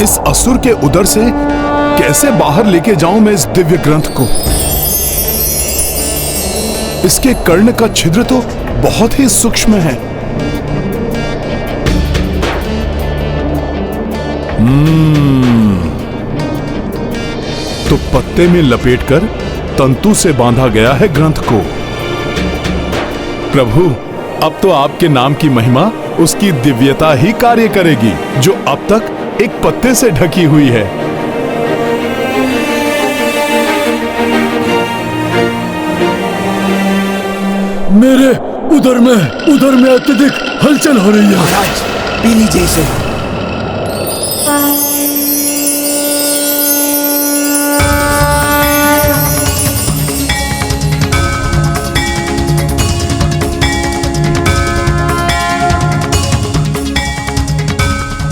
इस असुर के उदर से कैसे बाहर लेके जाऊं मैं इस दिव्य ग्रंथ को। इसके कर्ण का छिद्र तो बहुत ही सूक्ष्म है। तो पत्ते में लपेटकर तंतु से बांधा गया है ग्रंथ को। प्रभु, अब तो आपके नाम की महिमा, उसकी दिव्यता ही कार्य करेगी, जो अब तक एक पत्ते से ढकी हुई है। मेरे उधर में अत्यधिक हलचल हो रही है। महाराज, पी लीजिए इसे।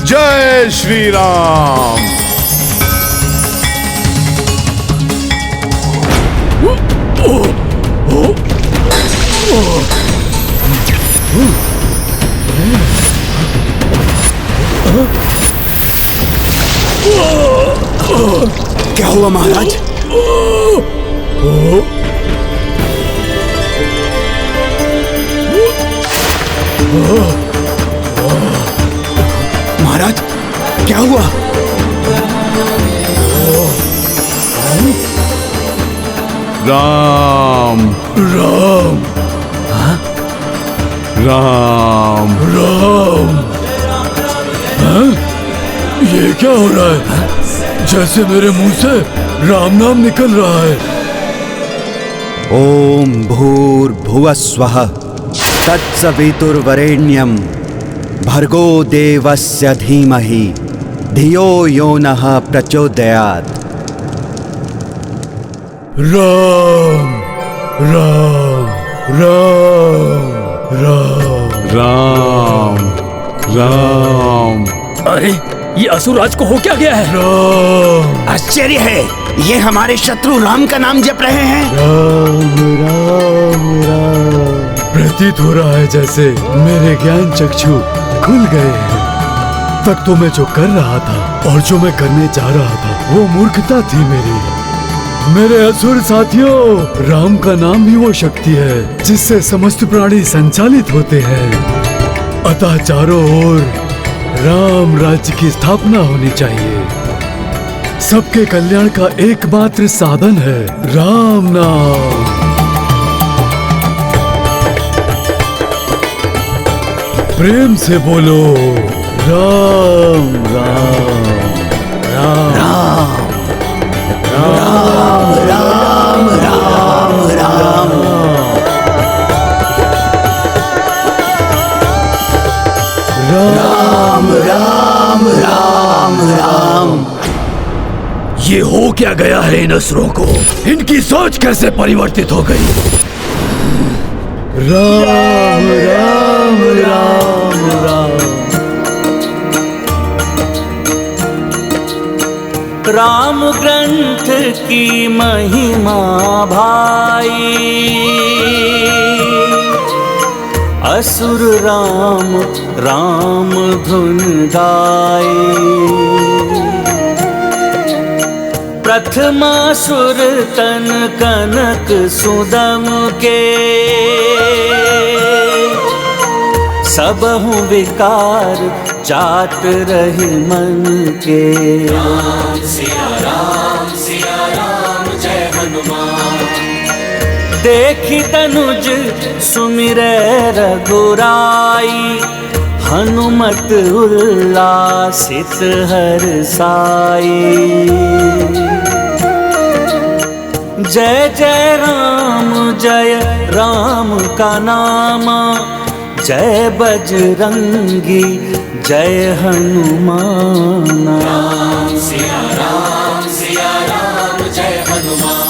जय श्री राम। क्या हुआ महाराज? महाराज, क्या हुआ? राम राम राम राम। हाँ? ये क्या हो रहा है? जैसे मेरे मुंह से राम नाम निकल रहा है। ओम भूर्भुवः स्वः तत्सवितुर्वरेण्यं भर्गो देवस्य धीमहि धियो यो नः प्रचोदयात्। राम राम राम राम राम राम। अरे, ये असुरराज को हो क्या गया है? राम आश्चर्य है, ये हमारे शत्रु राम का नाम जप रहे हैं। राम राम राम। प्रतीत हो रहा है जैसे मेरे ज्ञान चक्षु खुल गए हैं। तक तो मैं जो कर रहा था और जो मैं करने जा रहा था वो मूर्खता थी मेरी। मेरे असुर साथियों, राम का नाम ही वो शक्ति है जिससे समस्त प्राणी संचालित होते हैं। अतः चारों ओर राम राज्य की स्थापना होनी चाहिए। सबके कल्याण का एकमात्र साधन है राम नाम। प्रेम से बोलो राम राम राम राम राम राम राम राम। राम राम राम राम। ये हो क्या गया है इन असुरों को? इनकी सोच कैसे परिवर्तित हो गई? राम राम राम राम। राम ग्रंथ की महिमा भाई, असुर राम राम धुन गाए। प्रथमासुर तन कनक सुदम के, सबहु विकार जात रहे मन के। राम सिया राम जय हनुमान। देखी तनुज सुमिरै रघुराई, हनुमत उल्लासित हर्षाई। जय जय राम का नामा, जय बजरंगी जय हनुमान। राम सिया राम जय हनुमान।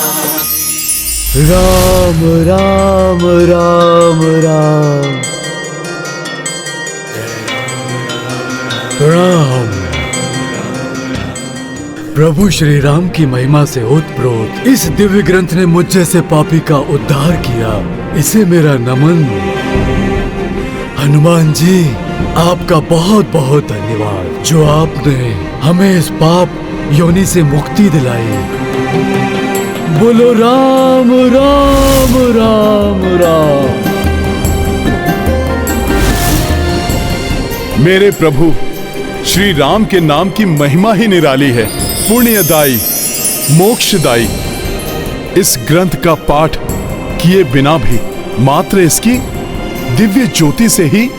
राम राम राम राम। प्रणाम। प्रभु श्री राम की महिमा से ओतप्रोत इस दिव्य ग्रंथ ने मुझ जैसे पापी का उद्धार किया। इसे मेरा नमन। हनुमान जी, आपका बहुत बहुत धन्यवाद जो आपने हमें इस पाप योनि से मुक्ति दिलाई। बोलो राम राम राम राम। मेरे प्रभु श्री राम के नाम की महिमा ही निराली है, पुण्यदायी, मोक्षदायी। इस ग्रंथ का पाठ किए बिना भी मात्र इसकी दिव्य ज्योति से ही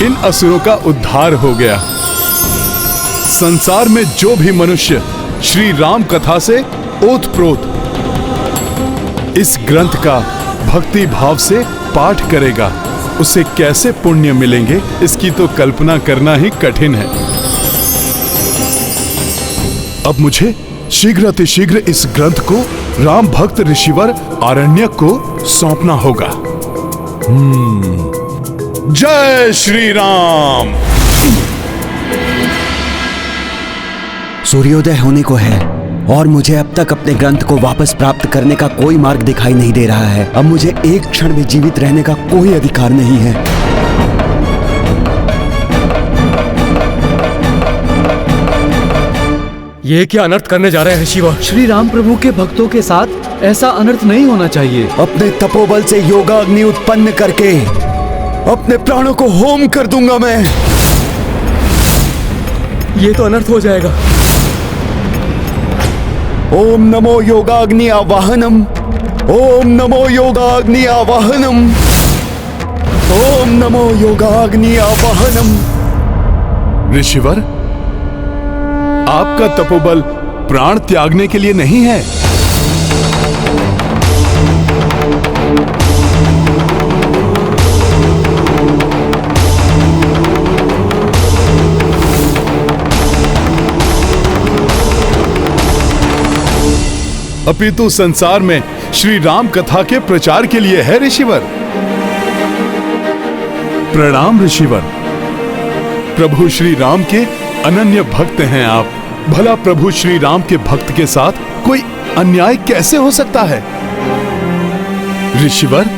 इन असुरों का उद्धार हो गया। संसार में जो भी मनुष्य श्री राम कथा से ओतप्रोत इस ग्रंथ का भक्ति भाव से पाठ करेगा, उसे कैसे पुण्य मिलेंगे, इसकी तो कल्पना करना ही कठिन है। अब मुझे शीघ्र अतिशीघ्र इस ग्रंथ को राम भक्त ऋषिवर आरण्यक को सौंपना होगा। जय श्री राम। सूर्योदय होने को है और मुझे अब तक अपने ग्रंथ को वापस प्राप्त करने का कोई मार्ग दिखाई नहीं दे रहा है। अब मुझे एक क्षण भी जीवित रहने का कोई अधिकार नहीं है। ये क्या अनर्थ करने जा रहे हैं ऋषिवर? श्री राम प्रभु के भक्तों के साथ ऐसा अनर्थ नहीं होना चाहिए। अपने तपोबल से योगाग्नि उत्पन्न करके अपने प्राणों को होम कर दूंगा मैं। ये तो अनर्थ हो जाएगा। ओम नमो योगाग्नि आवाहनम, ओम नमो योगाग्नि आवाहनम, ओम नमो योगाग्नि आवाहनम। ऋषिवर, आपका तपोबल प्राण त्यागने के लिए नहीं है। अपितु संसार में श्री राम कथा के प्रचार के लिए है ऋषिवर। प्रणाम ऋषिवर। प्रभु श्री राम के अनन्य भक्त हैं आप। भला प्रभु श्री राम के भक्त के साथ कोई अन्याय कैसे हो सकता है? ऋषिवर,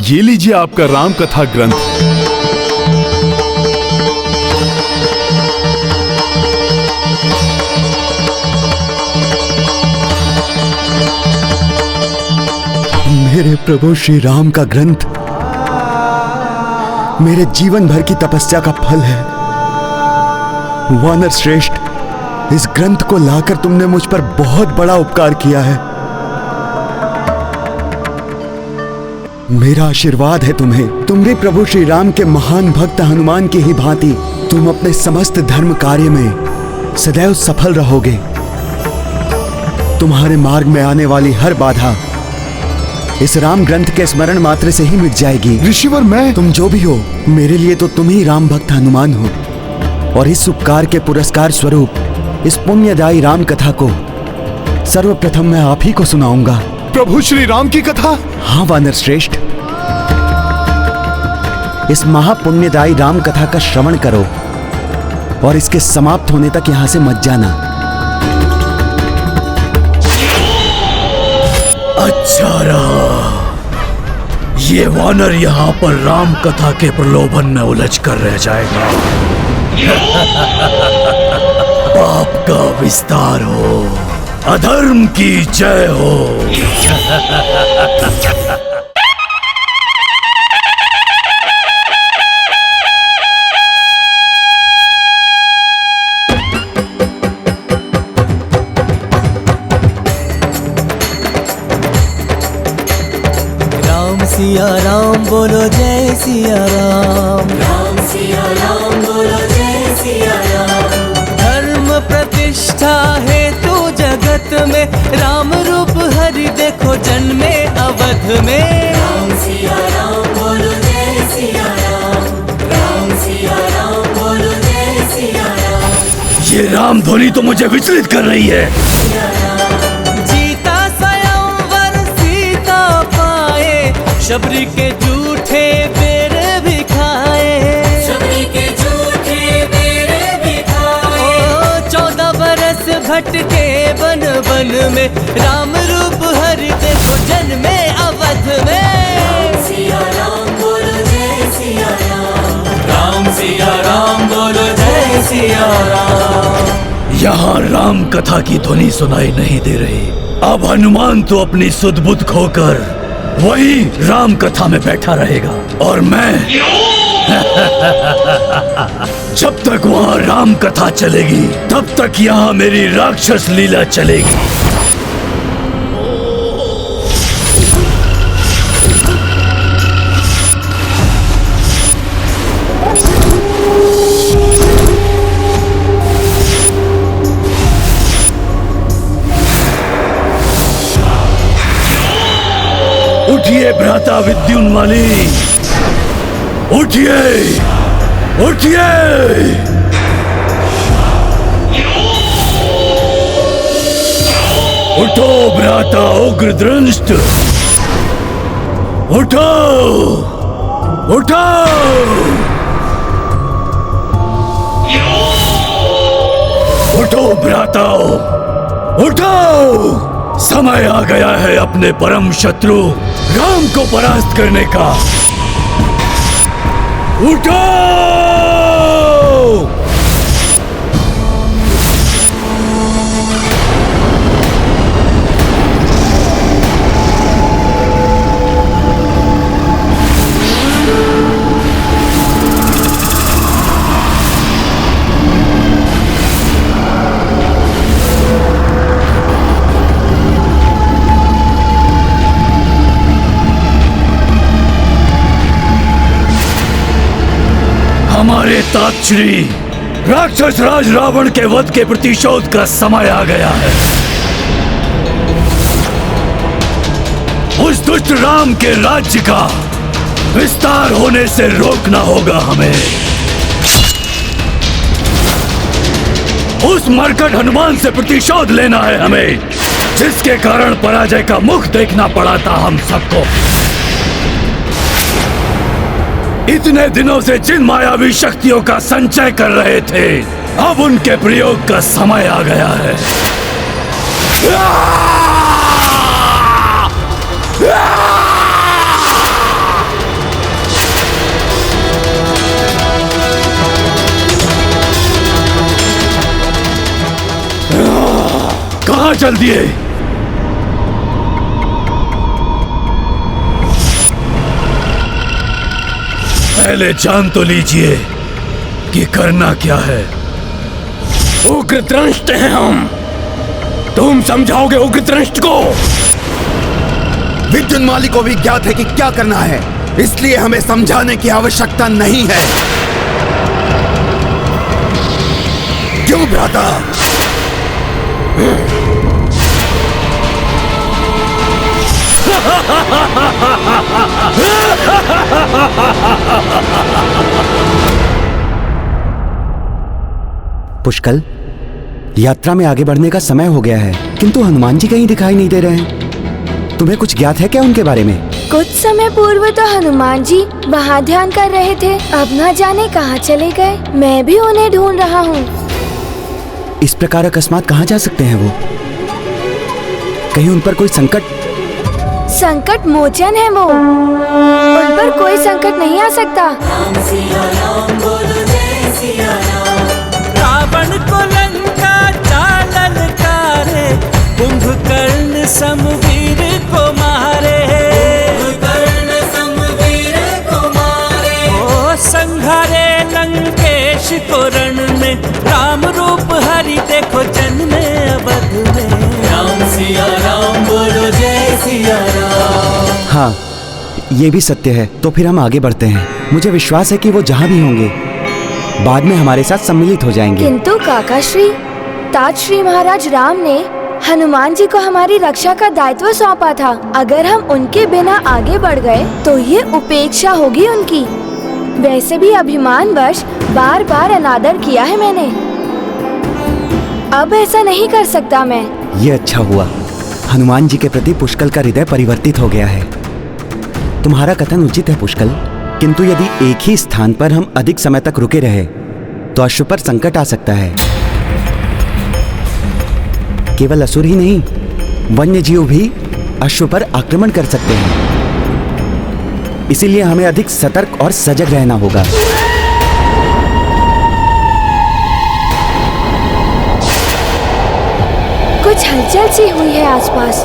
ये लीजिए आपका राम कथा ग्रंथ। मेरे प्रभु श्री राम का ग्रंथ मेरे जीवन भर की तपस्या का फल है। वानर श्रेष्ठ, इस ग्रंथ को लाकर तुमने मुझ पर बहुत बड़ा उपकार किया है। मेरा आशीर्वाद है तुम्हें। तुम भी प्रभु श्री राम के महान भक्त हनुमान की ही भांति तुम अपने समस्त धर्म कार्य में सदैव सफल रहोगे। तुम्हारे मार्ग में आने वाली हर बाधा इस राम ग्रंथ के स्मरण मात्र से ही मिट जाएगी। ऋषिवर, मैं तुम जो भी हो, मेरे लिए तो तुम ही राम भक्त हनुमान हो। और इस उपकार के पुरस्कार स्वरूप इस पुण्यदायी राम कथा को सर्वप्रथम मैं आप ही को सुनाऊंगा। प्रभु श्री राम की कथा? हाँ वानर श्रेष्ठ, इस महापुण्यदायी राम कथा का श्रवण करो और इसके समाप्त होने तक यहां से मत जाना। अच्छा रहा, ये वानर यहाँ पर राम कथा के प्रलोभन में उलझ कर रह जाएगा। पाप का विस्तार हो, अधर्म की जय हो। सिया राम बोलो जय सिया राम, राम सिया राम बोलो जय सिया राम। धर्म प्रतिष्ठा है तू जगत में, राम रूप हरि देखो जन्मे अवध में। राम सिया राम बोलो जय सिया राम, राम सिया राम बोलो जय सिया राम। ये राम ध्वनि तो मुझे विचलित कर रही है। जीता स्वयंवर सीता पाए, शबरी के झूठे बेर भी खाए, शबरी के झूठे बेर भी खाए। 14 बरस भटके बन बन में, राम रूप हरि देखो जन्मे अवध में। राम सिया राम बोलो जय सिया राम, राम सिया राम बोलो जय सिया राम। यहाँ राम कथा की ध्वनि सुनाई नहीं दे रही। अब हनुमान तो अपनी सुध बुध खोकर वही राम कथा में बैठा रहेगा और मैं जब तक वहाँ राम कथा चलेगी तब तक यहाँ मेरी राक्षस लीला चलेगी। उठिए भ्राता विद्युन्माली, उठिए उठिए। उठो भ्राता उग्रदृष्ट, उठो उठो। उठो भ्राताओ, उठो। समय आ गया है अपने परम शत्रु राम को परास्त करने का। उठो। हमारे तातश्री राक्षस राज रावण के वध के प्रतिशोध का समय आ गया है। उस दुष्ट राम के राज्य का विस्तार होने से रोकना होगा हमें। उस मरकट हनुमान से प्रतिशोध लेना है हमें, जिसके कारण पराजय का मुख देखना पड़ा था हम सबको। इतने दिनों से जिन मायावी शक्तियों का संचय कर रहे थे, अब उनके प्रयोग का समय आ गया है। कहां चल दिए? पहले जान तो लीजिए कि करना क्या है। उग्रदृष्ट हैं हम, तुम समझाओगे उग्रदृष्ट को? विद्युन्माली को भी ज्ञात है कि क्या करना है, इसलिए हमें समझाने की आवश्यकता नहीं है। क्यों भ्राता? पुष्कल, यात्रा में आगे बढ़ने का समय हो गया है, किंतु हनुमान जी कहीं दिखाई नहीं दे रहे हैं। तुम्हें कुछ ज्ञात है क्या उनके बारे में? कुछ समय पूर्व तो हनुमान जी वहाँ ध्यान कर रहे थे, अब न जाने कहाँ चले गए। मैं भी उन्हें ढूंढ रहा हूँ। इस प्रकार अकस्मात कहाँ जा सकते हैं वो? कहीं उन पर कोई संकट मोचन है वो, उन पर कोई संकट नहीं आ सकता। राम सिया राम बोलो जय सिया राम। रावण को लंका चालल कारे, कुंभकर्ण समवीर को मारे। कर्ण समवीर को मारे। ओ संघारे लंकेश को रण में, राम रूप हरि देखो जन्मे अवध में। राम सिया राम बोलो जय सिया राम। हाँ, ये भी सत्य है। तो फिर हम आगे बढ़ते हैं। मुझे विश्वास है कि वो जहाँ भी होंगे बाद में हमारे साथ सम्मिलित हो जाएंगे। किंतु काकाश्री, तातश्री महाराज राम ने हनुमान जी को हमारी रक्षा का दायित्व सौंपा था। अगर हम उनके बिना आगे बढ़ गए तो ये उपेक्षा होगी उनकी। वैसे भी अभिमानवश बार बार अनादर किया है मैंने, अब ऐसा नहीं कर सकता मैं। ये अच्छा हुआ, हनुमान जी के प्रति पुष्कल का हृदय परिवर्तित हो गया है। तुम्हारा कथन उचित है पुष्कल, किंतु यदि एक ही स्थान पर हम अधिक समय तक रुके रहे तो अश्व पर संकट आ सकता है। केवल असुर ही नहीं, वन्य जीव भी अश्व पर आक्रमण कर सकते हैं। इसीलिए हमें अधिक सतर्क और सजग रहना होगा। कुछ हलचल सी हुई है आसपास।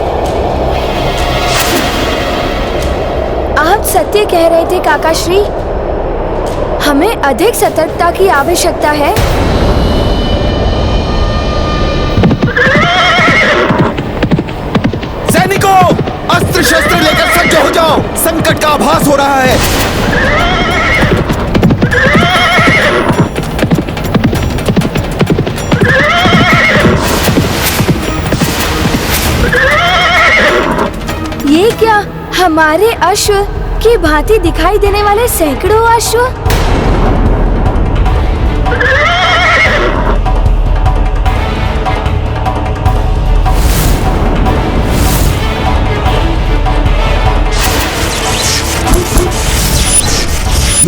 आप सत्य कह रहे थे काकाश्री, हमें अधिक सतर्कता की आवश्यकता है। सैनिकों, अस्त्र शस्त्र लेकर सज्ज हो जाओ, संकट का आभास हो रहा है। ये क्या, हमारे अश्व की भांति दिखाई देने वाले सैकड़ों अश्व?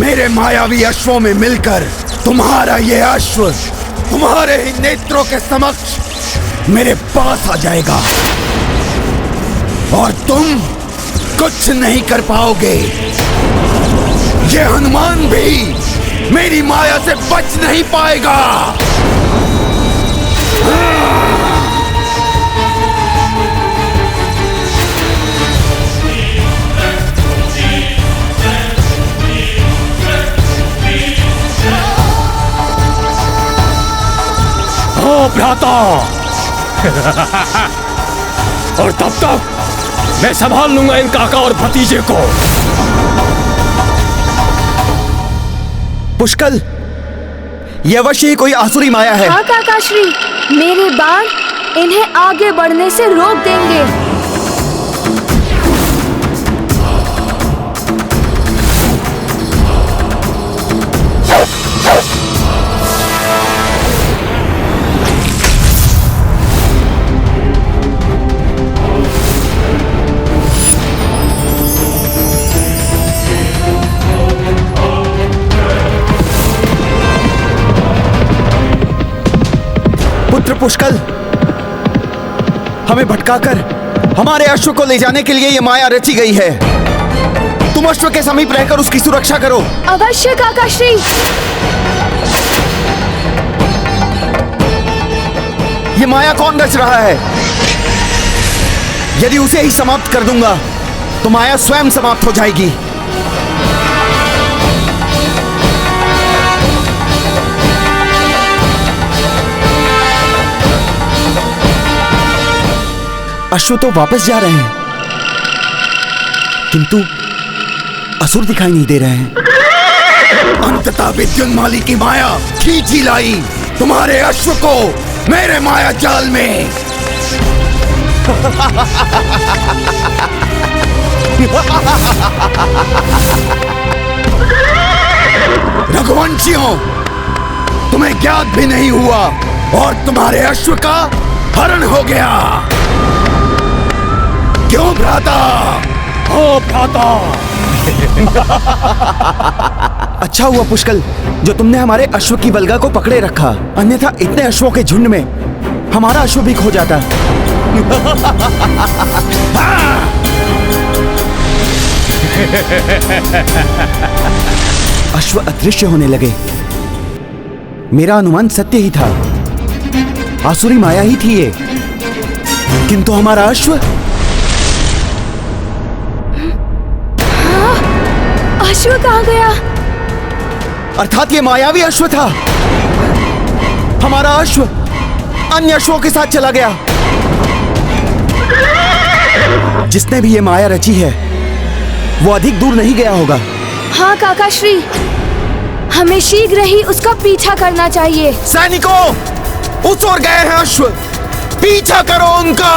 मेरे मायावी अश्वों में मिलकर तुम्हारा ये अश्व तुम्हारे ही नेत्रों के समक्ष मेरे पास आ जाएगा और तुम कुछ नहीं कर पाओगे। ये हनुमान भी मेरी माया से बच नहीं पाएगा। ओ भ्राता और तब तक मैं संभाल लूंगा इन काका और भतीजे को। पुष्कल, ये अवश्य ही कोई आसुरी माया है। हाँ काकाश्री, मेरे बाण इन्हें आगे बढ़ने से रोक देंगे। पुष्कल, हमें भटकाकर हमारे अश्व को ले जाने के लिए ये माया रची गई है। तुम अश्व के समीप रहकर उसकी सुरक्षा करो। अवश्य काकाश्री। ये माया कौन रच रहा है? यदि उसे ही समाप्त कर दूंगा तो माया स्वयं समाप्त हो जाएगी। अश्व तो वापस जा रहे हैं, किंतु असुर दिखाई नहीं दे रहे हैं। अंततः विद्युन्माली की माया खींच ही लाई तुम्हारे अश्व को मेरे माया जाल में। रघुवंशियों, तुम्हें ज्ञात भी नहीं हुआ और तुम्हारे अश्व का हरण हो गया। क्यों भ्राता? ओ भ्राता। अच्छा हुआ पुष्कल जो तुमने हमारे अश्व की बलगा को पकड़े रखा, अन्यथा इतने अश्वों के झुंड में हमारा अश्व भी खो जाता। अश्व अदृश्य होने लगे। मेरा अनुमान सत्य ही था, आसुरी माया ही थी ये, किंतु हमारा अश्व। अश्व कहाँ गया? अर्थात ये मायावी अश्व था। हमारा अश्व अन्य अश्वों के साथ चला गया। जिसने भी ये माया रची है वो अधिक दूर नहीं गया होगा। हाँ काकाश्री, हमें शीघ्र ही उसका पीछा करना चाहिए। सैनिकों, उस ओर गए हैं अश्व, पीछा करो उनका।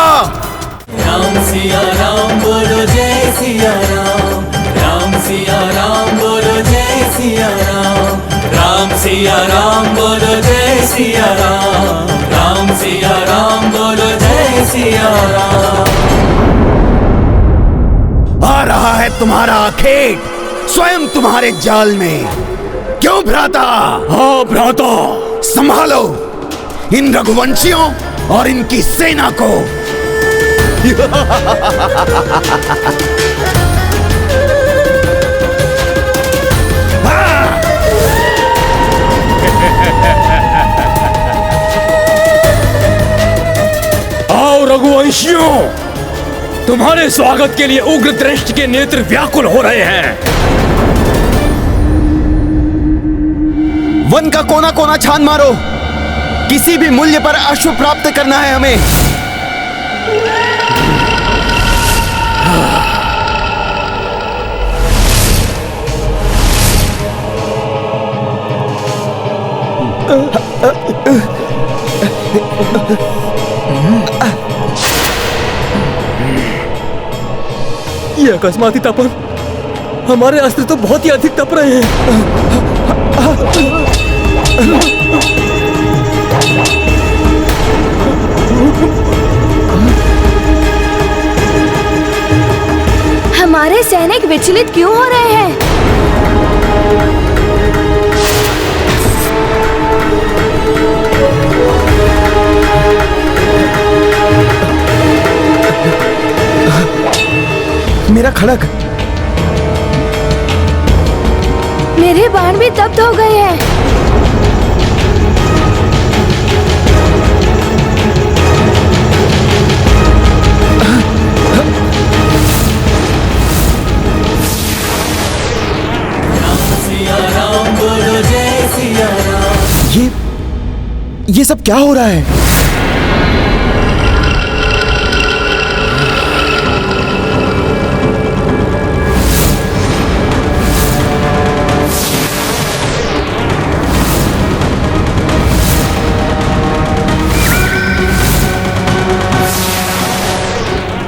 राम सिया राम बोलो जय सिया राम, राम सिया राम बोलो जय सिया राम, राम सिया राम बोलो जय सिया राम, राम सिया राम बोलो जय सिया राम। आ रहा है तुम्हारा अखेट स्वयं तुम्हारे जाल में। क्यों भ्राता? हाँ भ्राता। संभालो इन रघुवंशियों और इनकी सेना को। आओ रघुवंशियों, तुम्हारे स्वागत के लिए उग्र दृष्टि के नेत्र व्याकुल हो रहे हैं। वन का कोना कोना छान मारो, किसी भी मूल्य पर अश्व प्राप्त करना है हमें। ये अकस्माती तपन, हमारे अस्त्र तो बहुत ही अधिक तप रहे हैं। हमारे सैनिक विचलित क्यों हो रहे हैं? मेरा खड़ग, मेरे बाण भी तप्त हो गए हैं। सिया राम बोलो जय सिया राम। ये सब क्या हो रहा है?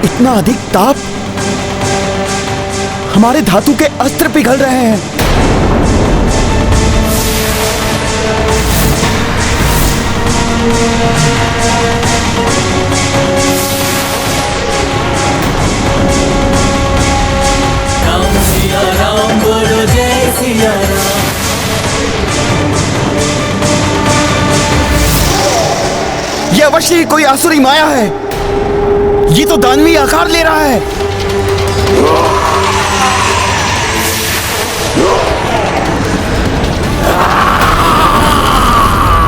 इतना अधिक ताप, हमारे धातु के अस्त्र पिघल रहे हैं। राम सिया राम बोलो जय सिया राम। यह अवश्य ही कोई आसुरी माया है। ये तो दानवी आकार ले रहा है।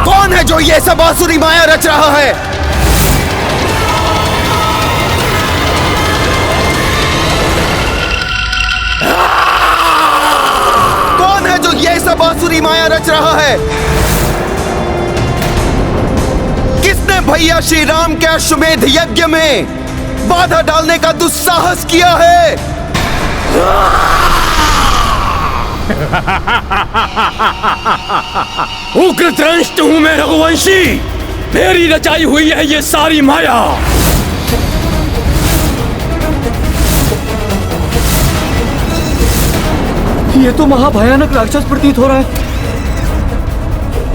कौन है जो ये सब आसुरी माया रच रहा है? कौन है जो ये सब आसुरी माया रच रहा है? किसने भैया श्री राम के अश्वमेध यज्ञ में बाधा डालने का दुस्साहस किया है? उग्र दृष्ट हूं मैं रघुवंशी, मेरी रचाई हुई है ये सारी माया। ये तो महाभयानक राक्षस प्रतीत हो रहा है।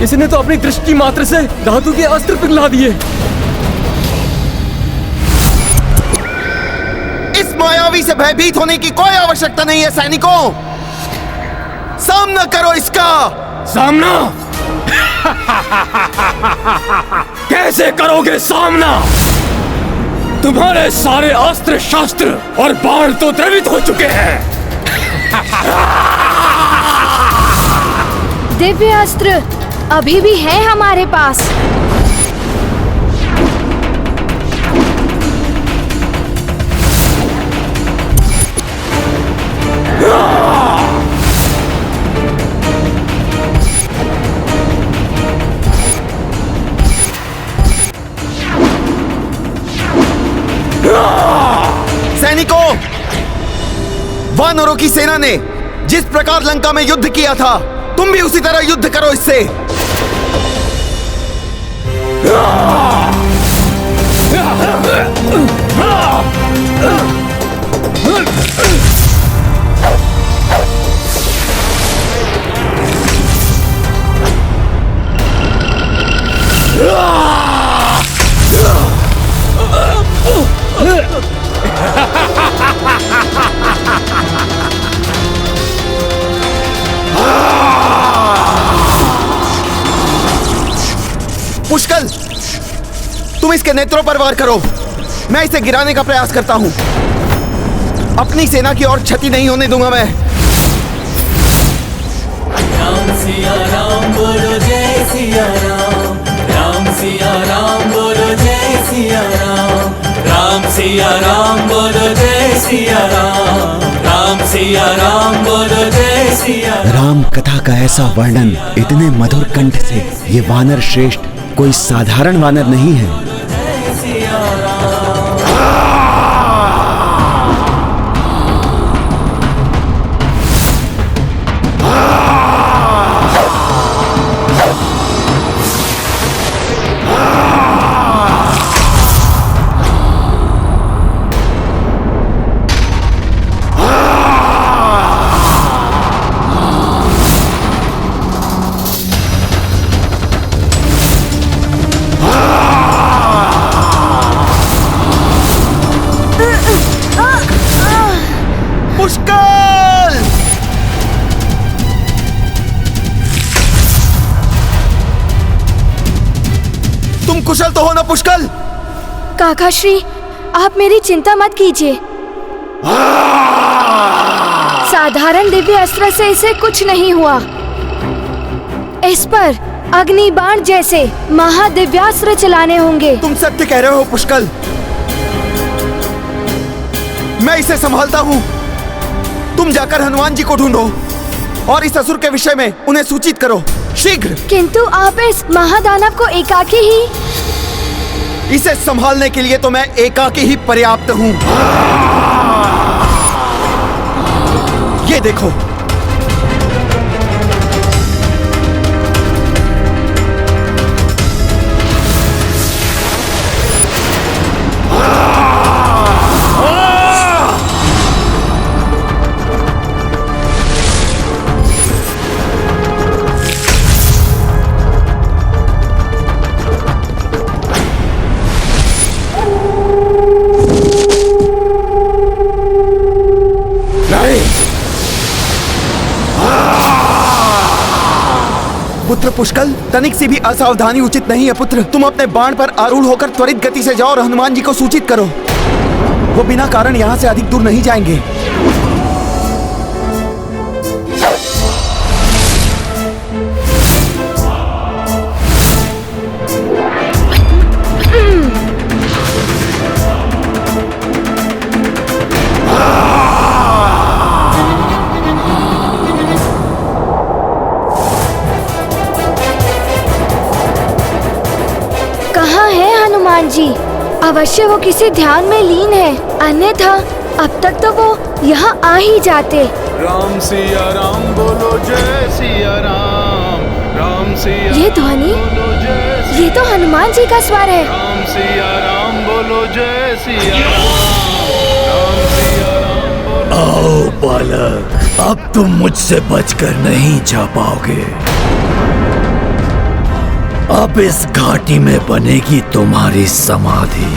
इसने तो अपनी दृष्टि मात्र से धातु के अस्त्र पिघला दिए। इस मायावी से भयभीत होने की कोई आवश्यकता नहीं है सैनिकों। सामना करो इसका। सामना? कैसे करोगे सामना? तुम्हारे सारे अस्त्र शस्त्र और बाण तो द्रवित हो चुके हैं। दिव्य अस्त्र अभी भी है हमारे पास। सैनिकों, वानरों की सेना ने जिस प्रकार लंका में युद्ध किया था, तुम भी उसी तरह युद्ध करो इससे। पुष्कल, तुम इसके नेत्रों पर वार करो। मैं इसे गिराने का प्रयास करता हूं। अपनी सेना की और क्षति नहीं होने दूंगा मैं। राम सिया राम बोलो जय सिया राम। राम सिया राम बोलो जय सिया राम। राम सिया राम बोलो जय सिया राम, राम सिया राम बोलो जय सिया राम। राम कथा का ऐसा वर्णन इतने मधुर कंठ से, ये वानर श्रेष्ठ कोई साधारण वानर नहीं है। जय सिया राम। पुष्कल! तुम कुशल तो हो ना पुष्कल? काका श्री, आप मेरी चिंता मत कीजिए। साधारण दिव्य अस्त्र से इसे कुछ नहीं हुआ। इस पर अग्नि बाण जैसे महादिव्यास्त्र चलाने होंगे। तुम सत्य कह रहे हो पुष्कल। मैं इसे संभालता हूँ। तुम जाकर हनुमान जी को ढूंढो और इस असुर के विषय में उन्हें सूचित करो शीघ्र। किंतु आप इस महादानव को एकाकी ही। इसे संभालने के लिए तो मैं एकाकी ही पर्याप्त हूँ। ये देखो, पुत्र पुष्कल, तनिक सी भी असावधानी उचित नहीं है पुत्र। तुम अपने बाण पर आरूढ़ होकर त्वरित गति से जाओ और हनुमान जी को सूचित करो। वो बिना कारण यहाँ से अधिक दूर नहीं जाएंगे। जी, अवश्य वो किसी ध्यान में लीन है, अन्यथा अब तक तो वो यहाँ आ ही जाते। राम सिया राम बोलो जय सिया राम, राम सिया ये ध्वनि, ये तो हनुमान जी का स्वर है। राम सिया राम बोलो जय सिया राम, राम सिया राम बोलो। आओ बालक, अब तुम मुझसे बचकर नहीं जा पाओगे। अब इस घाटी में बनेगी तुम्हारी समाधि।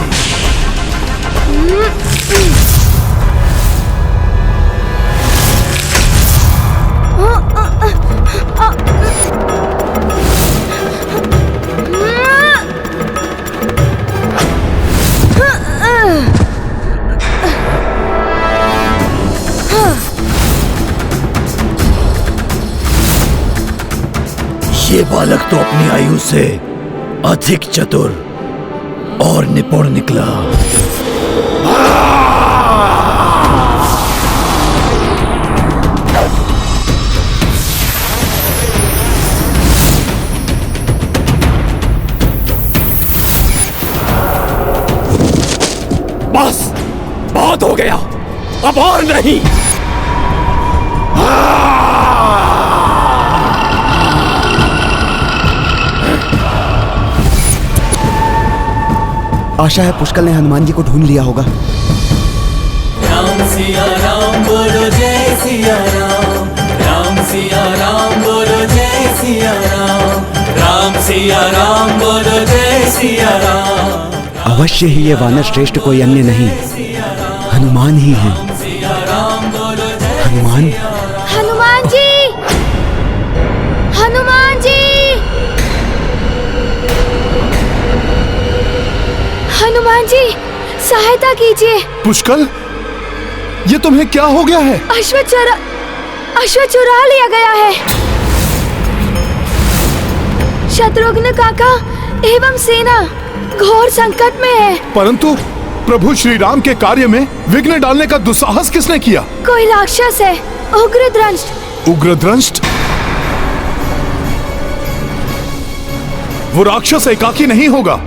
ये बालक तो अपनी आयु से अधिक चतुर और निपुण निकला। बस, बहुत हो गया, अब और नहीं। आशा है पुष्कल ने हनुमान जी को ढूंढ लिया होगा। राम सिया राम बोलो जय सिया राम, राम सिया राम बोलो जय सिया राम, राम सिया राम बोलो जय सिया राम। अवश्य ही ये वानर श्रेष्ठ कोई अन्य नहीं, हनुमान ही है। हनुमान, हनुमान जी, हनुमान जी, हनुमान जी, सहायता कीजिए। पुष्कल, ये तुम्हें क्या हो गया है? अश्व चुरा लिया गया है। शत्रुघ्न काका एवं सेना घोर संकट में है। परंतु प्रभु श्री राम के कार्य में विघ्न डालने का दुस्साहस किसने किया? कोई राक्षस है, उग्रदंष्ट। उग्रदंष्ट? वो राक्षस एकाकी नहीं होगा,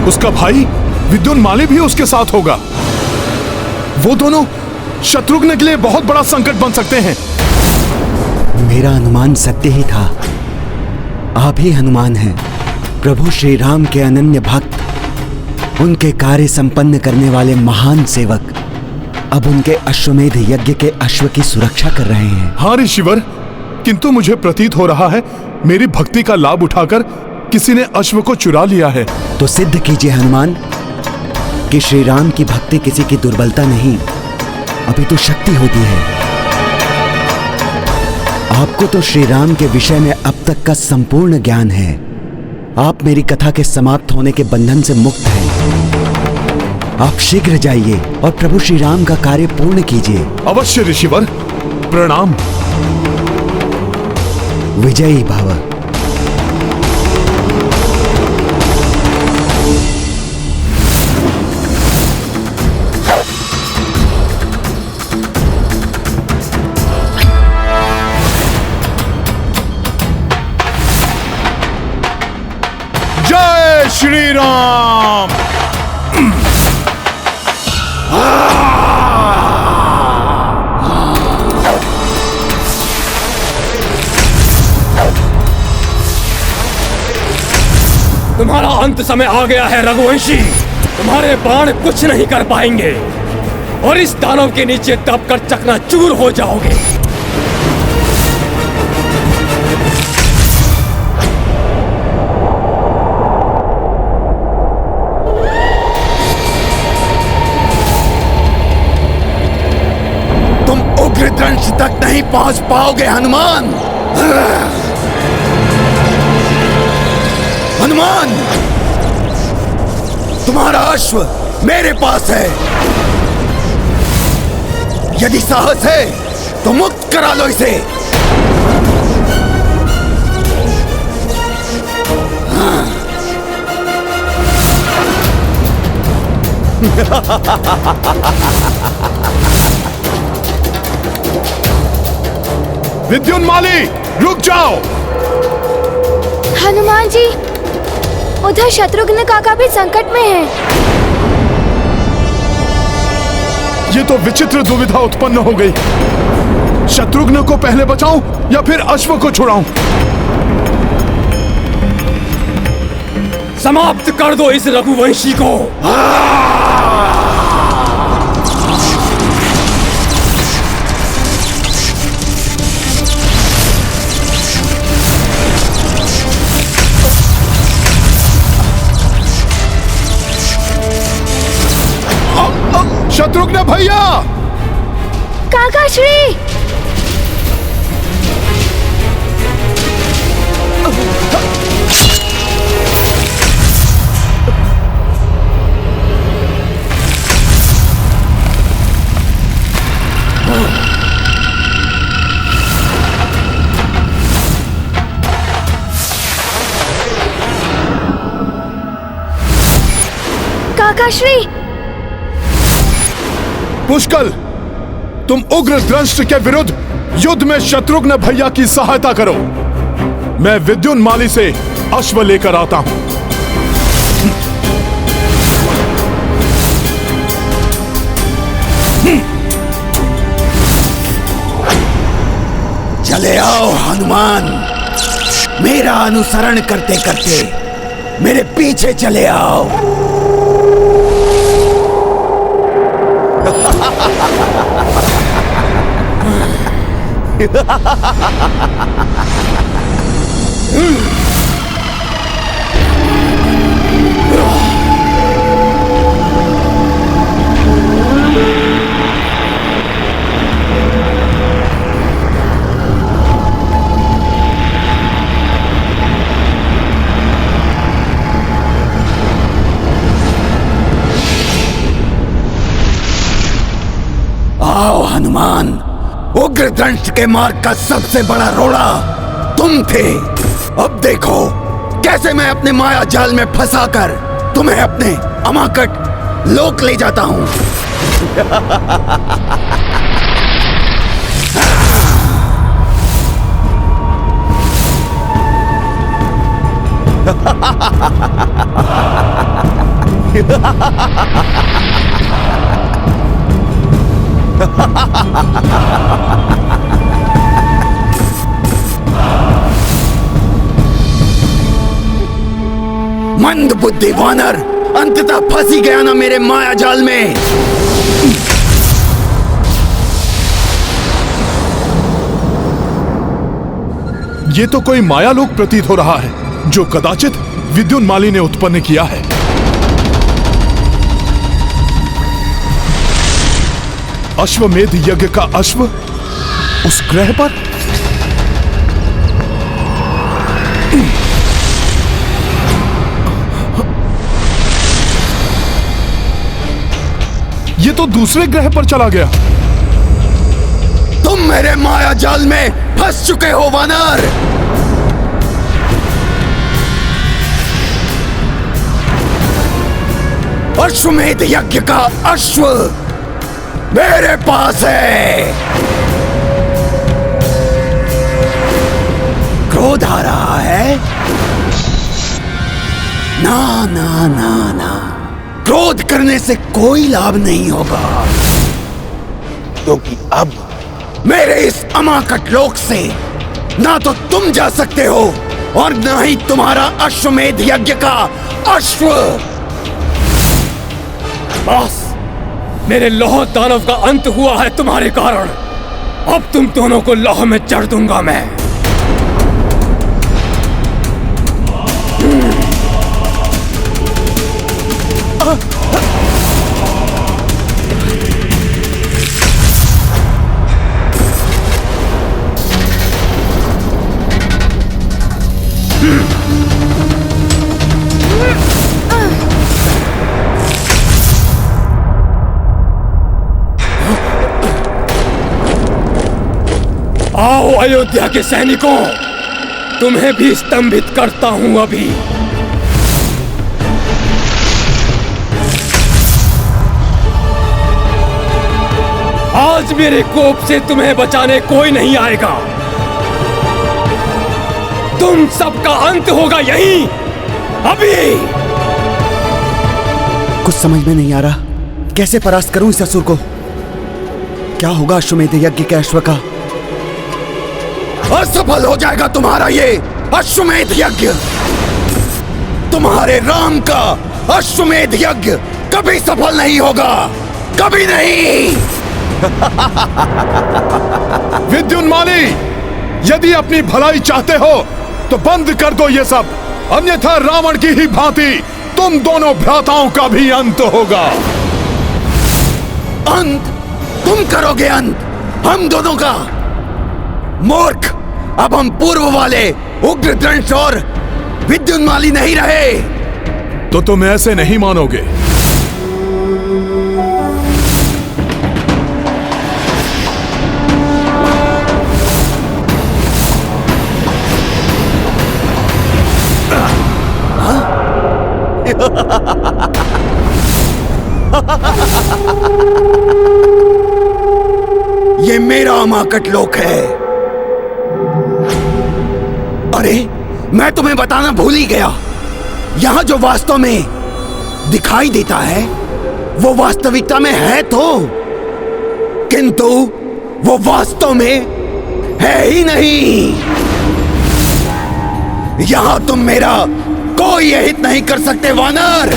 उसका भाई विद्युन्माली भी उसके साथ होगा। वो दोनों शत्रुघ्न के लिए बहुत बड़ा संकट बन सकते हैं। मेरा अनुमान सत्य ही था। आप ही हनुमान हैं, प्रभु श्री राम के अनन्य भक्त, उनके कार्य संपन्न करने वाले महान सेवक। अब उनके अश्वमेध यज्ञ के अश्व की सुरक्षा कर रहे हैं। हाँ ऋषिवर, किंतु मुझे प्रतीत हो रहा है मेरी भक्ति का लाभ उठाकर किसी ने अश्व को चुरा लिया है। तो सिद्ध कीजिए हनुमान कि श्री राम की भक्ति किसी की दुर्बलता नहीं, अभी तो शक्ति होती है। आपको तो श्री राम के विषय में अब तक का संपूर्ण ज्ञान है। आप मेरी कथा के समाप्त होने के बंधन से मुक्त हैं। आप शीघ्र जाइए और प्रभु श्री राम का कार्य पूर्ण कीजिए। अवश्य ऋषिवर, प्रणाम। विजयी भव। जय श्री राम। तुम्हारा अंत समय आ गया है रघुवंशी। तुम्हारे बाण कुछ नहीं कर पाएंगे और इस दानव के नीचे दबकर चकनाचूर हो जाओगे। तुम उग्रदंश तक नहीं पहुंच पाओगे हनुमान। हनुमान, तुम्हारा अश्व मेरे पास है। यदि साहस है तो मुक्त करा लो इसे। विद्युन्माली, रुक जाओ। हनुमान जी, उधर शत्रुघ्न काका भी संकट में है। ये तो विचित्र दुविधा उत्पन्न हो गई। शत्रुघ्न को पहले बचाऊं या फिर अश्व को छुड़ाऊं? समाप्त कर दो इस रघुवंशी को। शत्रुघ्न भैया! काका श्री! काका श्री! पुष्कल, तुम उग्रदंष्ट के विरुद्ध युद्ध में शत्रुघ्न भैया की सहायता करो। मैं विद्युन्माली से अश्व लेकर आता हूं। चले आओ हनुमान, मेरा अनुसरण करते करते मेरे पीछे चले आओ। आओ हनुमान, उग्रदंश के मार्ग का सबसे बड़ा रोड़ा तुम थे। अब देखो कैसे मैं अपने माया जाल में फंसाकर तुम्हें अपने अमाकट लोक ले जाता हूं। मंद बुद्धि वानर, अंततः फंस ही गया ना मेरे माया जाल में। ये तो कोई मायालोक प्रतीत हो रहा है जो कदाचित विद्युन्माली ने उत्पन्न किया है। अश्वमेध यज्ञ का अश्व उस ग्रह पर? ये तो दूसरे ग्रह पर चला गया। तुम मेरे माया जाल में फंस चुके हो वानर। अश्वमेध यज्ञ का अश्व मेरे पास है। क्रोध आ रहा है? ना ना ना ना, क्रोध करने से कोई लाभ नहीं होगा, क्योंकि अब मेरे इस अमाकट लोक से ना तो तुम जा सकते हो और ना ही तुम्हारा अश्वमेध यज्ञ का अश्व। बस, मेरे लौह दानव का अंत हुआ है तुम्हारे कारण। अब तुम दोनों को लौह में जड़ दूंगा मैं। आओ अयोध्या के सैनिकों, तुम्हें भी स्तंभित करता हूं अभी। आज मेरे कोप से तुम्हें बचाने कोई नहीं आएगा। तुम सबका अंत होगा यहीं, अभी। कुछ समझ में नहीं आ रहा, कैसे परास्त करूं इस असुर को? क्या होगा अश्वमेध यज्ञ के अश्व का? असफल हो जाएगा तुम्हारा ये अश्वमेध यज्ञ। तुम्हारे राम का अश्वमेध यज्ञ कभी सफल नहीं होगा, कभी नहीं। विद्युन्माली, यदि अपनी भलाई चाहते हो तो बंद कर दो ये सब, अन्यथा रावण की ही भांति तुम दोनों भ्राताओं का भी अंत होगा। अंत? तुम करोगे अंत हम दोनों का? मूर्ख, अब हम पूर्व वाले उग्रदंश और विद्युन्माली नहीं रहे। तो तुम ऐसे नहीं मानोगे। ये मेरा अमाकट लोक है। अरे, मैं तुम्हें बताना भूल ही गया, यहां जो वास्तव में दिखाई देता है वो वास्तविकता में है तो, किंतु वो वास्तव में है ही नहीं। यहां तुम मेरा कोई हित नहीं कर सकते वानर।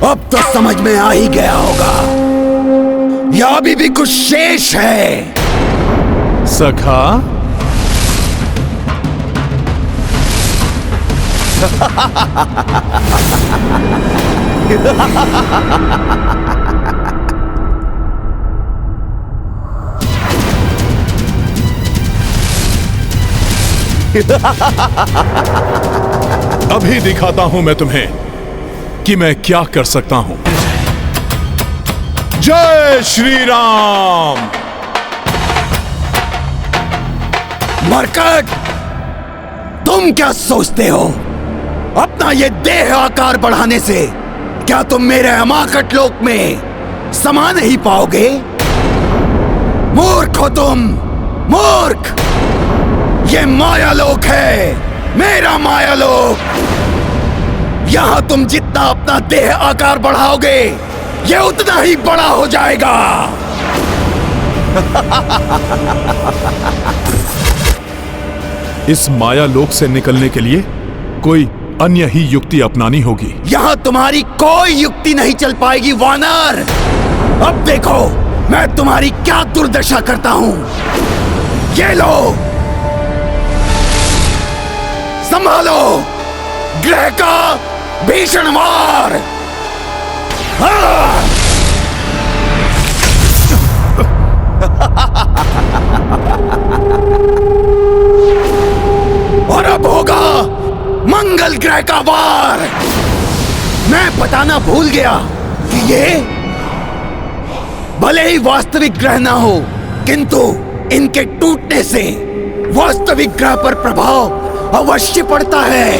अब तो समझ में आ ही गया होगा, या अभी भी कुछ शेष है। सखा, अभी दिखाता हूं मैं तुम्हें कि मैं क्या कर सकता हूं। जय श्री राम। मरकट, तुम क्या सोचते हो? अपना ये देह आकार बढ़ाने से क्या तुम मेरे अमाकट लोक में समा नहीं पाओगे? मूर्ख हो तुम, मूर्ख। ये माया लोक है, मेरा माया लोक। यहां तुम जितना अपना देह आकार बढ़ाओगे, ये उतना ही बड़ा हो जाएगा। इस माया लोक से निकलने के लिए कोई अन्य ही युक्ति अपनानी होगी। यहां तुम्हारी कोई युक्ति नहीं चल पाएगी वानर। अब देखो मैं तुम्हारी क्या दुर्दशा करता हूं। ये लो, संभालो ग्रह का भीषण वार। और अब होगा मंगल ग्रह का वार। मैं बताना भूल गया कि ये भले ही वास्तविक ग्रह ना हो, किंतु इनके टूटने से वास्तविक ग्रह पर प्रभाव अवश्य पड़ता है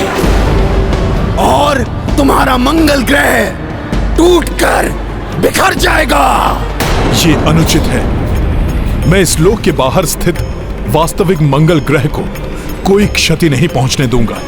और तुम्हारा मंगल ग्रह टूटकर बिखर जाएगा। ये अनुचित है। मैं इस लोक के बाहर स्थित वास्तविक मंगल ग्रह को कोई क्षति नहीं पहुंचने दूंगा।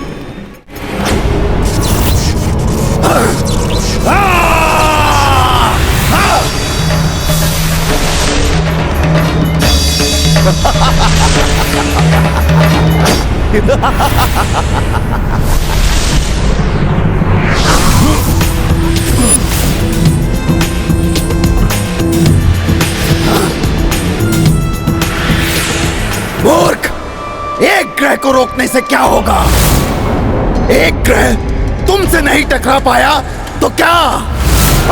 मूर्ख, एक ग्रह को रोकने से क्या होगा? एक ग्रह तुमसे नहीं टकरा पाया तो क्या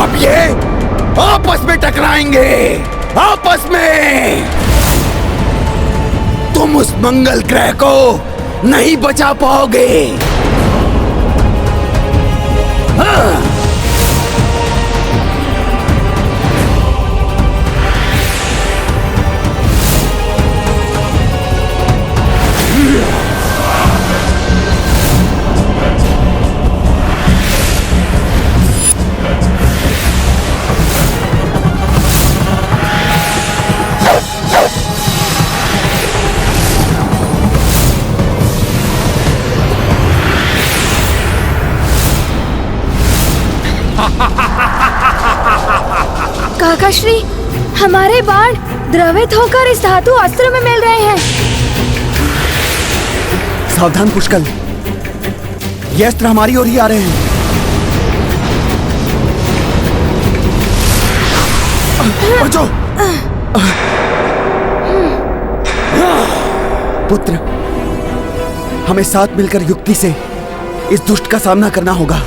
अब ये आपस में टकराएंगे? आपस में तुम उस मंगल ग्रह को नहीं बचा पाओगे। हाँ। काकाश्री, हमारे बाण द्रवित होकर इस धातु अस्त्र में मिल रहे हैं। सावधान पुष्कल, ये अस्त्र हमारी ओर ही आ रहे हैं। बचो! पुत्र, हमें साथ मिलकर युक्ति से इस दुष्ट का सामना करना होगा,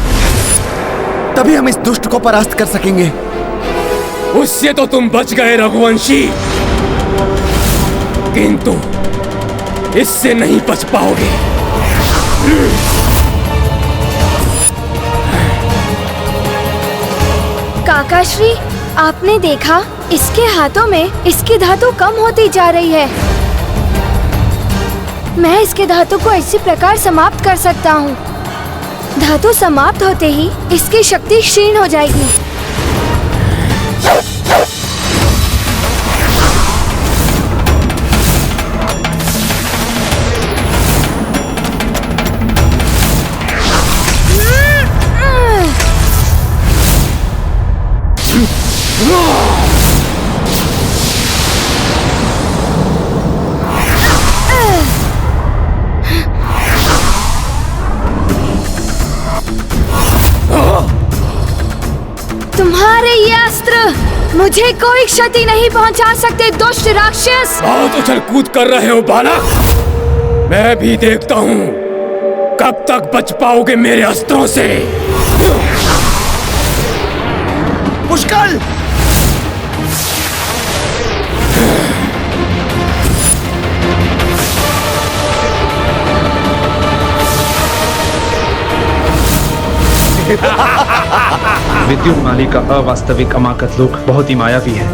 तभी हम इस दुष्ट को परास्त कर सकेंगे। उससे तो तुम बच गए रघुवंशी, किंतु इससे नहीं बच पाओगे। काकाश्री, आपने देखा इसके हाथों में इसकी धातु कम होती जा रही है। मैं इसके धातु को इसी प्रकार समाप्त कर सकता हूँ। धातु समाप्त होते ही इसकी शक्ति क्षीण हो जाएगी। तुम्हारे ये अस्त्र मुझे कोई क्षति नहीं पहुंचा सकते, दुष्ट राक्षस। बहुत उछल कूद कर रहे हो बालक। मैं भी देखता हूँ कब तक बच पाओगे मेरे अस्त्रों से। पुष्कल! विद्युत माली का अवास्तविक अमाकत लोक बहुत ही मायावी है।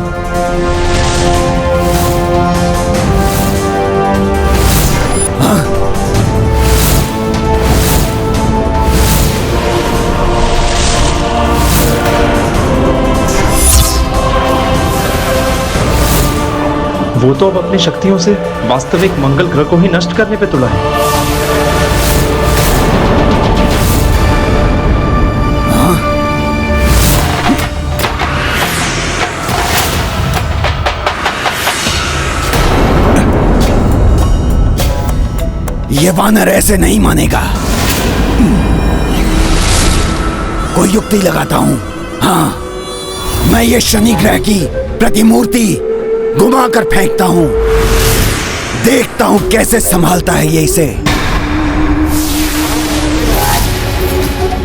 वो तो अब अपनी शक्तियों से वास्तविक मंगल ग्रह को ही नष्ट करने पे तुला है। ये वानर ऐसे नहीं मानेगा। कोई युक्ति लगाता हूं। हाँ, मैं ये शनि ग्रह की प्रतिमूर्ति घुमा कर फेंकता हूं। देखता हूं कैसे संभालता है ये इसे।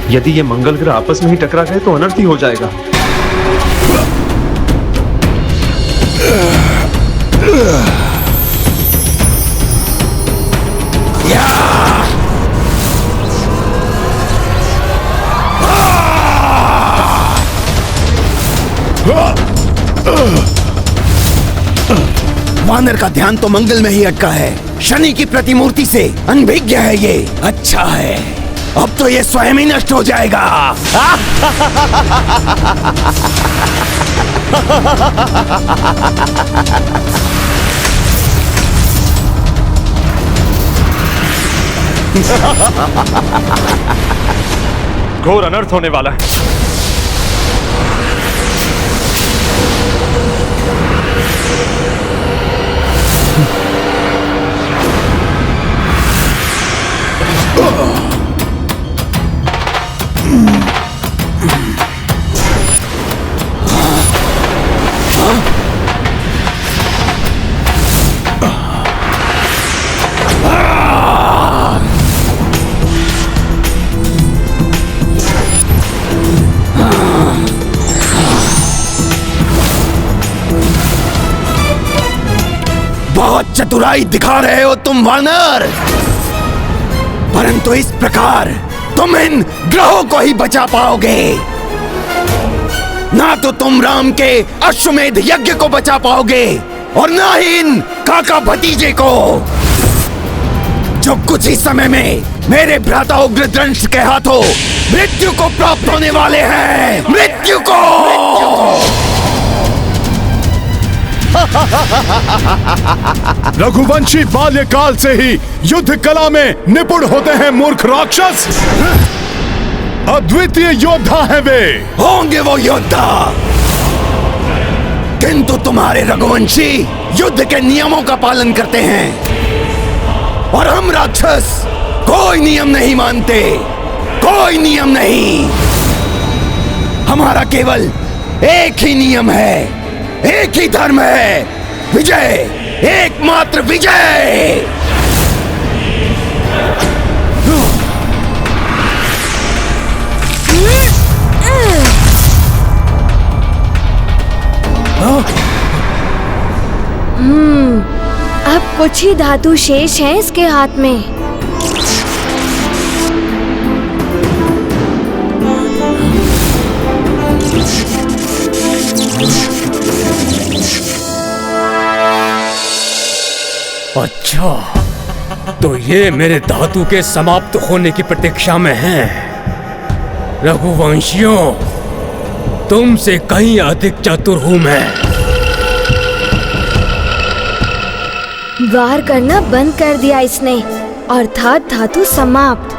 यदि ये मंगल ग्रह आपस में ही टकरा गए तो अनर्थ ही हो जाएगा। वानर का ध्यान तो मंगल में ही अटका है। शनि की प्रतिमूर्ति से अनभिज्ञ है ये। अच्छा है, अब तो ये स्वयं ही नष्ट हो जाएगा। घोर अनर्थ होने वाला है। बहुत चतुराई दिखा रहे हो तुम वानर, परंतु इस प्रकार तुम इन ग्रहों को ही बचा पाओगे। ना तो तुम राम के अश्वमेध यज्ञ को बचा पाओगे और ना ही इन काका भतीजे को, जो कुछ ही समय में मेरे भ्राता उग्रदंश के हाथों मृत्यु को प्राप्त होने वाले हैं। मृत्यु को। रघुवंशी बाल्यकाल से ही युद्ध कला में निपुण होते हैं मूर्ख राक्षस। अद्वितीय योद्धा है वे। होंगे वो योद्धा, किंतु तुम्हारे रघुवंशी युद्ध के नियमों का पालन करते हैं और हम राक्षस कोई नियम नहीं मानते। कोई नियम नहीं। हमारा केवल एक ही नियम है, एक ही धर्म है, विजय, एकमात्र विजय। अब कुछ ही धातु शेष हैं इसके हाथ में। अच्छा, तो ये मेरे धातु के समाप्त होने की प्रतीक्षा में हैं। रघुवंशियों, तुमसे कहीं अधिक चतुर हूं मैं। वार करना बंद कर दिया इसने, अर्थात धातु समाप्त।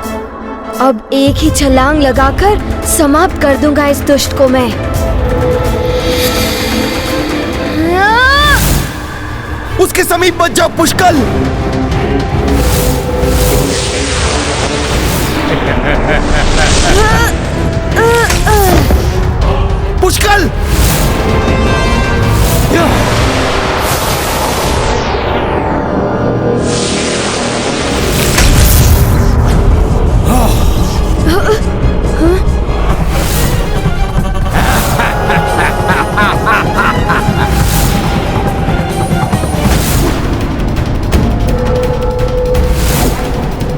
अब एक ही छलांग लगाकर समाप्त कर दूंगा इस दुष्ट को मैं। उसके समीप मत जाओ पुष्कल। पुष्कल,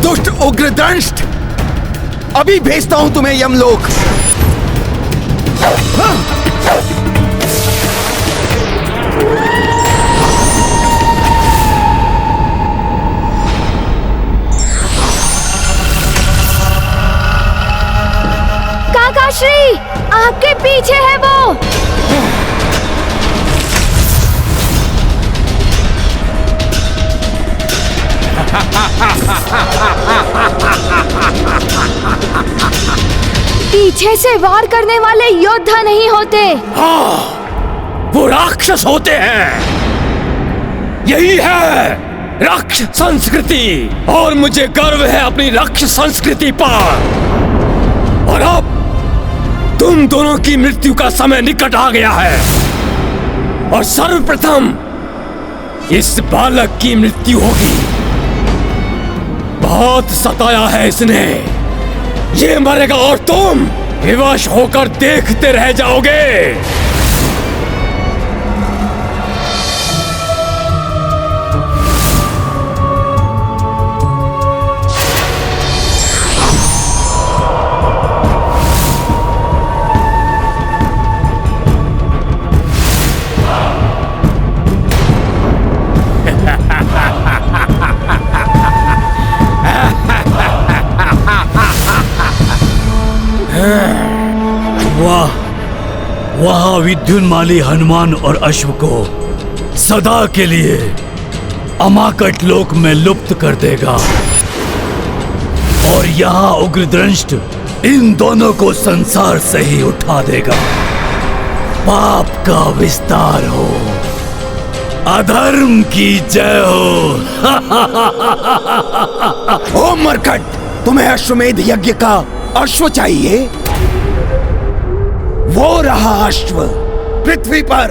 दुष्ट उग्रदंष्ट, अभी भेजता हूं तुम्हें यमलोक। काकाश्री, आपके पीछे है वो। पीछे से वार करने वाले योद्धा नहीं होते। हाँ, वो राक्षस होते हैं। यही है राक्षस संस्कृति, और मुझे गर्व है अपनी राक्षस संस्कृति पर। और अब तुम दोनों की मृत्यु का समय निकट आ गया है, और सर्वप्रथम इस बालक की मृत्यु होगी। बहुत सताया है इसने, ये मरेगा और तुम विवश होकर देखते रह जाओगे। वाह, वहां विद्युन्माली हनुमान और अश्व को सदा के लिए अमाकट लोक में लुप्त कर देगा, और यहाँ उग्रदंष्ट इन दोनों को संसार से ही उठा देगा। पाप का विस्तार हो, अधर्म की जय हो। ओ मरकट, तुम्हें अश्वमेध यज्ञ का अश्व चाहिए? वो रहा अश्व पृथ्वी पर।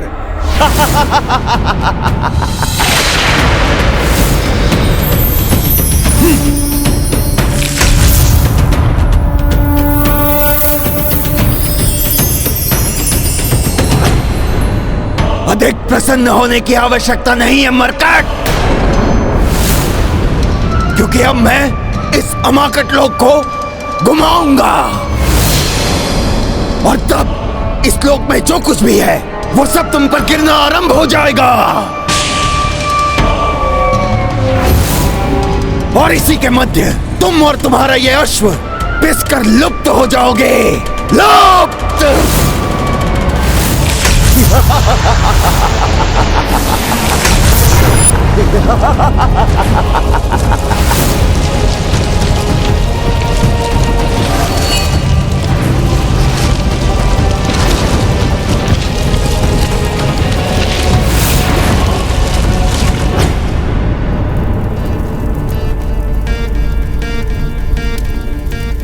अधिक प्रसन्न होने की आवश्यकता नहीं है मरकट, क्योंकि अब मैं इस अमाकट लोक को घुमाऊंगा, और तब इस लोक में जो कुछ भी है वो सब तुम पर गिरना आरंभ हो जाएगा, और इसी के मध्य तुम और तुम्हारा ये अश्व पिसकर लुप्त हो जाओगे। लुप्त।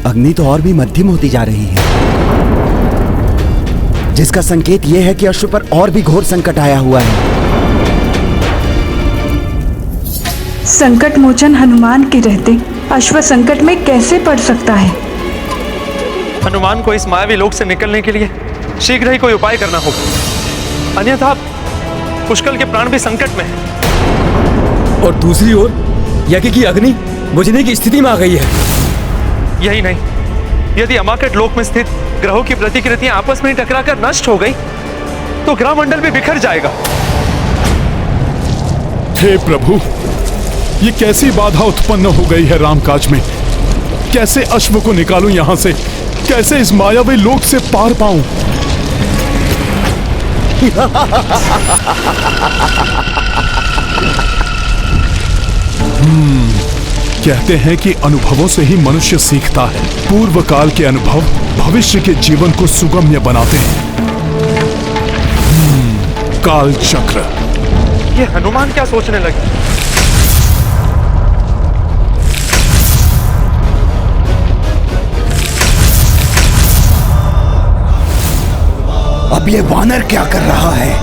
अग्नि तो और भी मध्यम होती जा रही है, जिसका संकेत यह है कि अश्व पर और भी घोर संकट आया हुआ है। संकट मोचन हनुमान के रहते अश्व संकट में कैसे पड़ सकता है? हनुमान को इस मायावी लोक से निकलने के लिए शीघ्र ही कोई उपाय करना होगा, अन्यथा पुष्कल के प्राण भी संकट में हैं। और दूसरी ओर यज्ञ की अग्नि बुझने की स्थिति में आ गई है। यही नहीं, यदि अमाकट लोक में स्थित ग्रहों की प्रतिकृतियां आपस में टकराकर नष्ट हो गई तो ग्रह मंडल भी बिखर जाएगा। हे प्रभु, ये कैसी बाधा उत्पन्न हो गई है रामकाज में। कैसे अश्व को निकालूं यहां से, कैसे इस मायावी लोक से पार पाऊं। कहते हैं कि अनुभवों से ही मनुष्य सीखता है। पूर्व काल के अनुभव भविष्य के जीवन को सुगम्य बनाते हैं। काल चक्र। ये हनुमान क्या सोचने लगे? अब ये वानर क्या कर रहा है?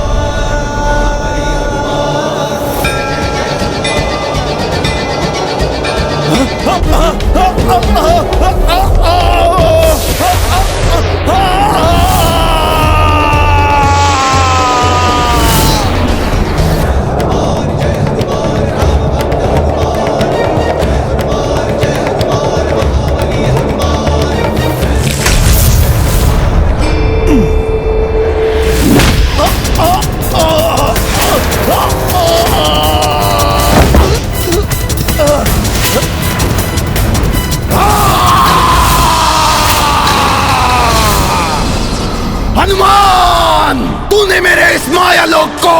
हनुमान, तूने मेरे इस माया लोक को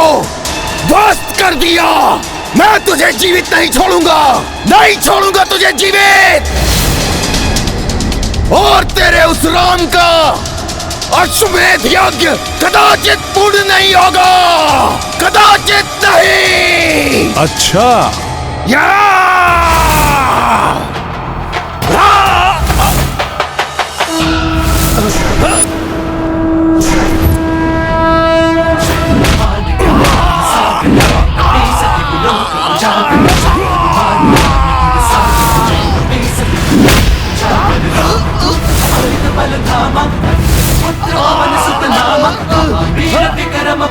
ध्वस्त कर दिया। मैं तुझे जीवित नहीं छोड़ूंगा, नहीं छोड़ूंगा तुझे जीवित। और तेरे उस राम का अश्वमेध यज्ञ कदाचित पूर्ण नहीं होगा, कदाचित नहीं। अच्छा,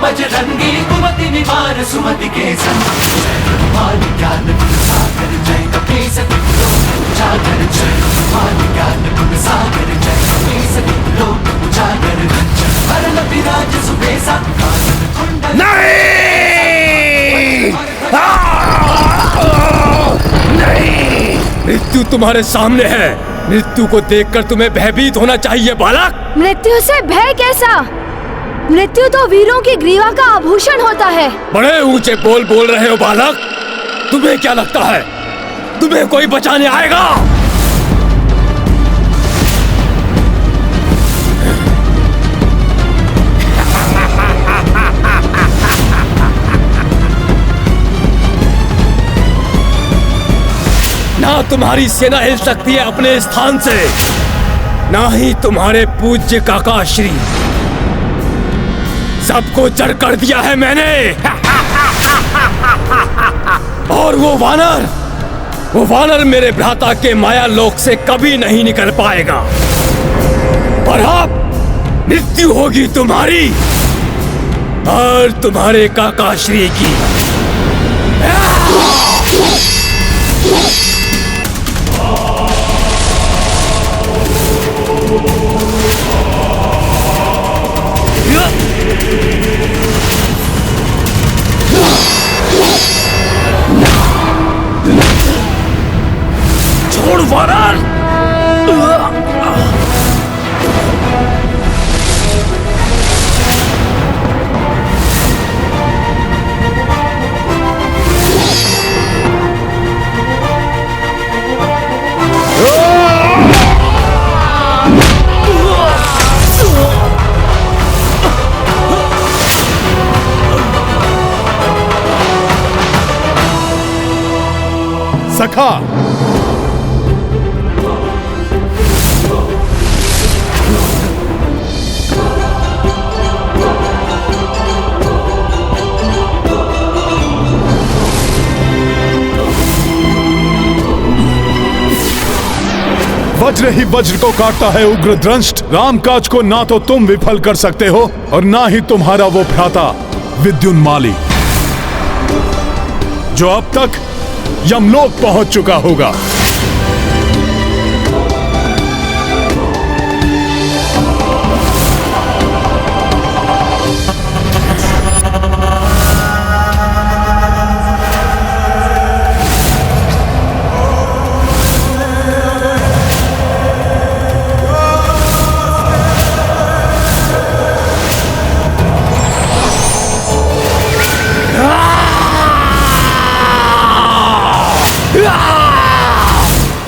बजरंगी कुमति निवार सुमति के संग हनुमान ज्ञान गुण सागर जय कपीस लोक उजागर जय हनुमान ज्ञान गुण सागर जय कपीस लोक उजागर हरन विराज सुबेसा नहीं, मृत्यु तुम्हारे सामने है। मृत्यु को देखकर तुम्हें भयभीत होना चाहिए बालक। मृत्यु से भय कैसा? मृत्यु तो वीरों की ग्रीवा का आभूषण होता है। बड़े ऊंचे बोल रहे हो बालक। तुम्हें क्या लगता है तुम्हें कोई बचाने आएगा? ना तुम्हारी सेना हिल सकती है अपने स्थान से, ना ही तुम्हारे पूज्य काका श्री। सबको जड़ कर दिया है मैंने। और वो वानर मेरे भ्राता के माया लोक से कभी नहीं निकल पाएगा। पर अब मृत्यु होगी तुम्हारी और तुम्हारे काका श्री की। छोड़ वानर! सखा, वज्र ही वज्र को काटता है उग्र दंष्ट। रामकाज को ना तो तुम विफल कर सकते हो और ना ही तुम्हारा वो भ्राता विद्युन्माली, जो अब तक यमलोक पहुंच चुका होगा।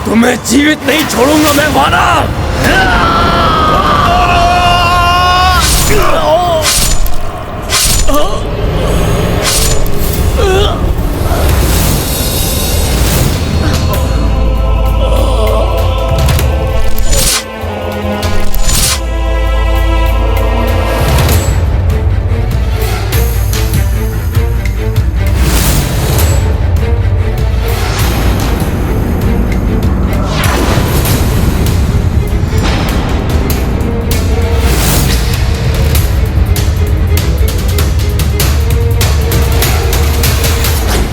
तुम्हें जीवित नहीं छोड़ूंगा मैं वानर।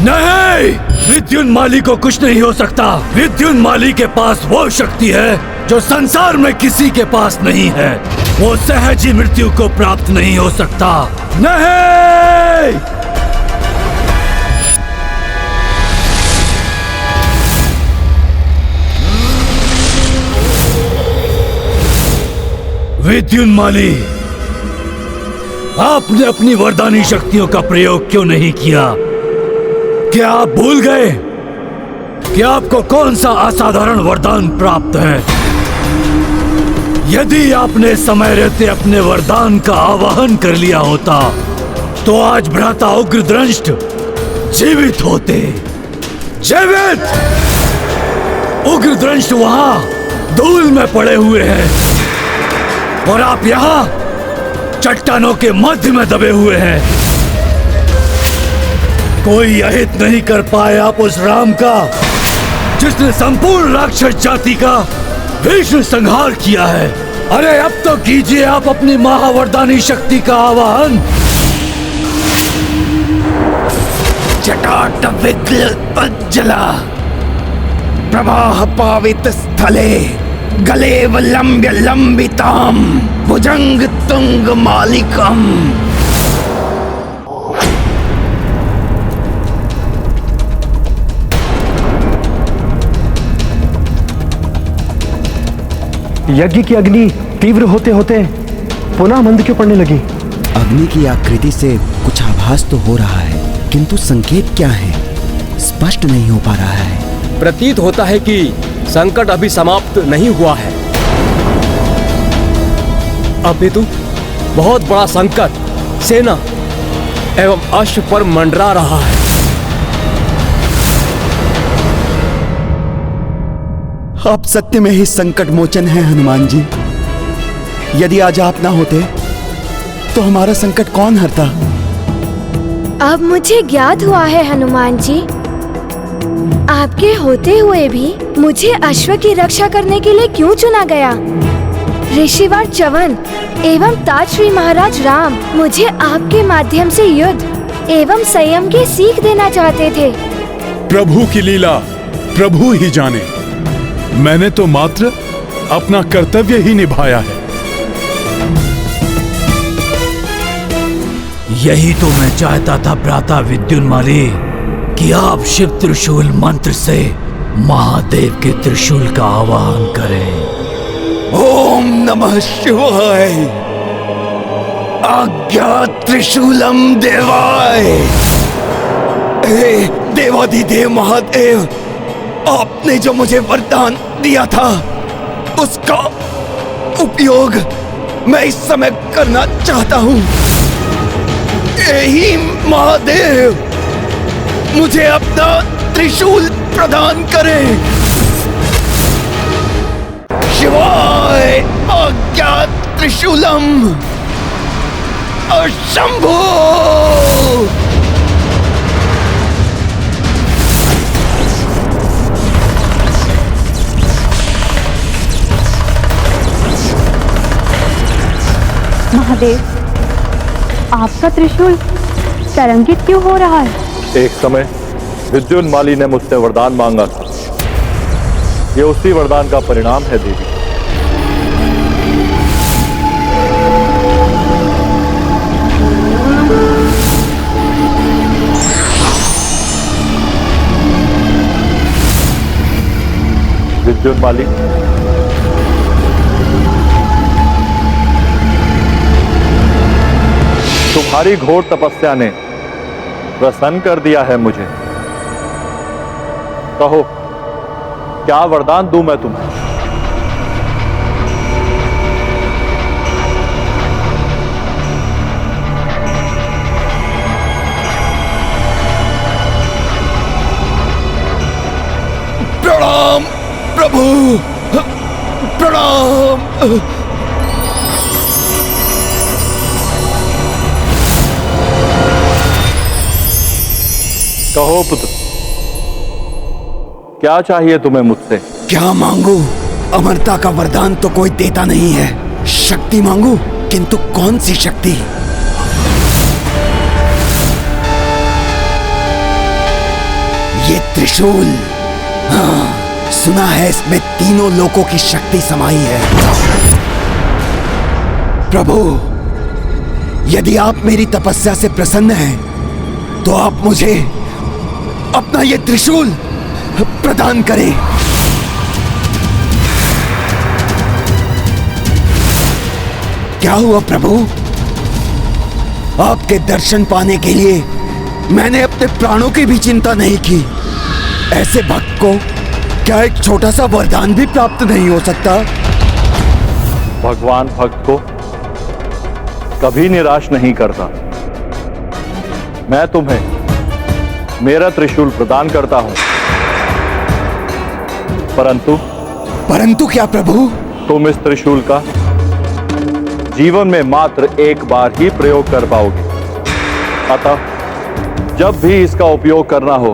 नहीं, विद्युन्माली को कुछ नहीं हो सकता। विद्युन्माली के पास वो शक्ति है जो संसार में किसी के पास नहीं है। वो सहज ही मृत्यु को प्राप्त नहीं हो सकता। नहीं, विद्युन्माली आपने अपनी वरदानी शक्तियों का प्रयोग क्यों नहीं किया? क्या आप भूल गए कि आपको कौन सा असाधारण वरदान प्राप्त है? यदि आपने समय रहते अपने वरदान का आवाहन कर लिया होता तो आज भ्राता उग्रदंष्ट जीवित होते। जीवित! उग्रदंष्ट वहां धूल में पड़े हुए हैं और आप यहां चट्टानों के मध्य में दबे हुए हैं। कोई अहित नहीं कर पाए आप उस राम का जिसने संपूर्ण राक्षस जाति का भीषण संहार किया है। अरे अब तो कीजिए आप अपनी महावरदानी शक्ति का आवाहन। जटाटविग्लज्जला प्रवाह पावित स्थले गलेव लंब्य लंबिताम भुजंग तुंग मालिकम। यज्ञ की अग्नि तीव्र होते होते पुनः मंद क्यों पड़ने लगी? अग्नि की आकृति से कुछ आभास तो हो रहा है, किंतु संकेत क्या है स्पष्ट नहीं हो पा रहा है। प्रतीत होता है कि संकट अभी समाप्त नहीं हुआ है, अपितु बहुत बड़ा संकट सेना एवं अश्व पर मंडरा रहा है। आप सत्य में ही संकट मोचन है हनुमान जी। यदि आज आप ना होते तो हमारा संकट कौन हरता? अब मुझे ज्ञात हुआ है हनुमान जी, आपके होते हुए भी मुझे अश्व की रक्षा करने के लिए क्यों चुना गया? ऋषिवर च्यवन एवं तात श्री महाराज राम मुझे आपके माध्यम से युद्ध एवं संयम की सीख देना चाहते थे। प्रभु की लीला प्रभु ही जाने। मैंने तो मात्र अपना कर्तव्य ही निभाया है। यही तो मैं चाहता था भ्राता विद्युन्माली कि आप शिव त्रिशूल मंत्र से महादेव के त्रिशूल का आवाहन करें। ओम नमः शिवाय। आज्ञा त्रिशूलम देवाय। हे देवाधिदेव महादेव, आपने जो मुझे वरदान दिया था उसका उपयोग मैं इस समय करना चाहता हूँ। यही महादेव मुझे अपना त्रिशूल प्रदान करें। शिवाय आज्ञा त्रिशूलम शंभो। महादेव, आपका त्रिशूल तरंगित क्यों हो रहा है? एक समय विद्युन्माली ने मुझसे वरदान मांगा था। ये उसी वरदान का परिणाम है देवी। विद्युन्माली, तुम्हारी घोर तपस्या ने प्रसन्न कर दिया है मुझे। कहो, क्या वरदान दूं मैं तुम्हें? प्रणाम प्रभु, प्रणाम। कहो पुत्र, क्या चाहिए तुम्हें मुझसे? क्या मांगू? अमरता का वरदान तो कोई देता नहीं है। शक्ति मांगू, किंतु कौन सी शक्ति? ये त्रिशूल, हाँ, सुना है इसमें तीनों लोकों की शक्ति समाई है। प्रभु, यदि आप मेरी तपस्या से प्रसन्न हैं, तो आप मुझे अपना ये त्रिशूल प्रदान करें। क्या हुआ प्रभु? आपके दर्शन पाने के लिए मैंने अपने प्राणों की भी चिंता नहीं की। ऐसे भक्त को क्या एक छोटा सा वरदान भी प्राप्त नहीं हो सकता? भगवान भक्त को कभी निराश नहीं करता। मैं तुम्हें मेरा त्रिशूल प्रदान करता हूं, परंतु क्या प्रभु? तुम इस त्रिशूल का जीवन में मात्र एक बार ही प्रयोग कर पाओगे। अतः जब भी इसका उपयोग करना हो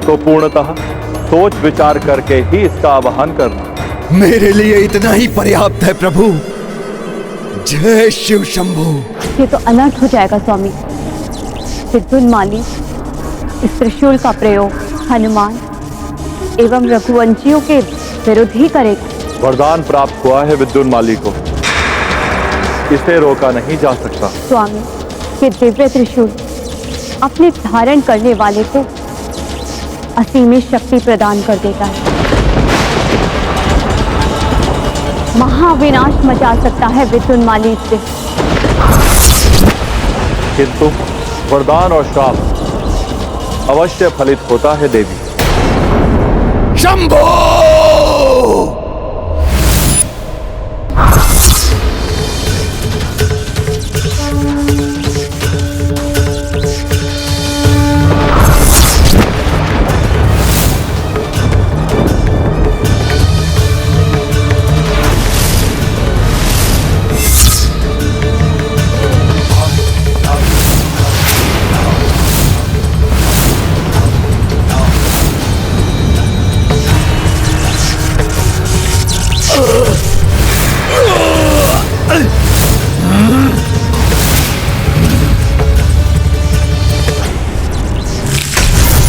तो पूर्णतः सोच विचार करके ही इसका आवाहन करना। मेरे लिए इतना ही पर्याप्त है प्रभु। जय शिव शंभू। ये तो अनर्थ हो जाएगा स्वामी। विद्युन्माली इस त्रिशूल का प्रयोग हनुमान एवं रघुवंशियों के विरुद्ध ही करेगा। वरदान प्राप्त हुआ है विद्युन्माली को, इसे रोका नहीं जा सकता। स्वामी, ये दिव्य त्रिशूल अपने धारण करने वाले को असीमित शक्ति प्रदान कर देता है। महाविनाश मचा सकता है विद्युन्माली से। किंतु वरदान और श्राप अवश्य फलित होता है देवी। शंभो!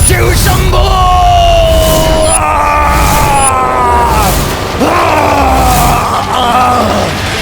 शिव शंभो!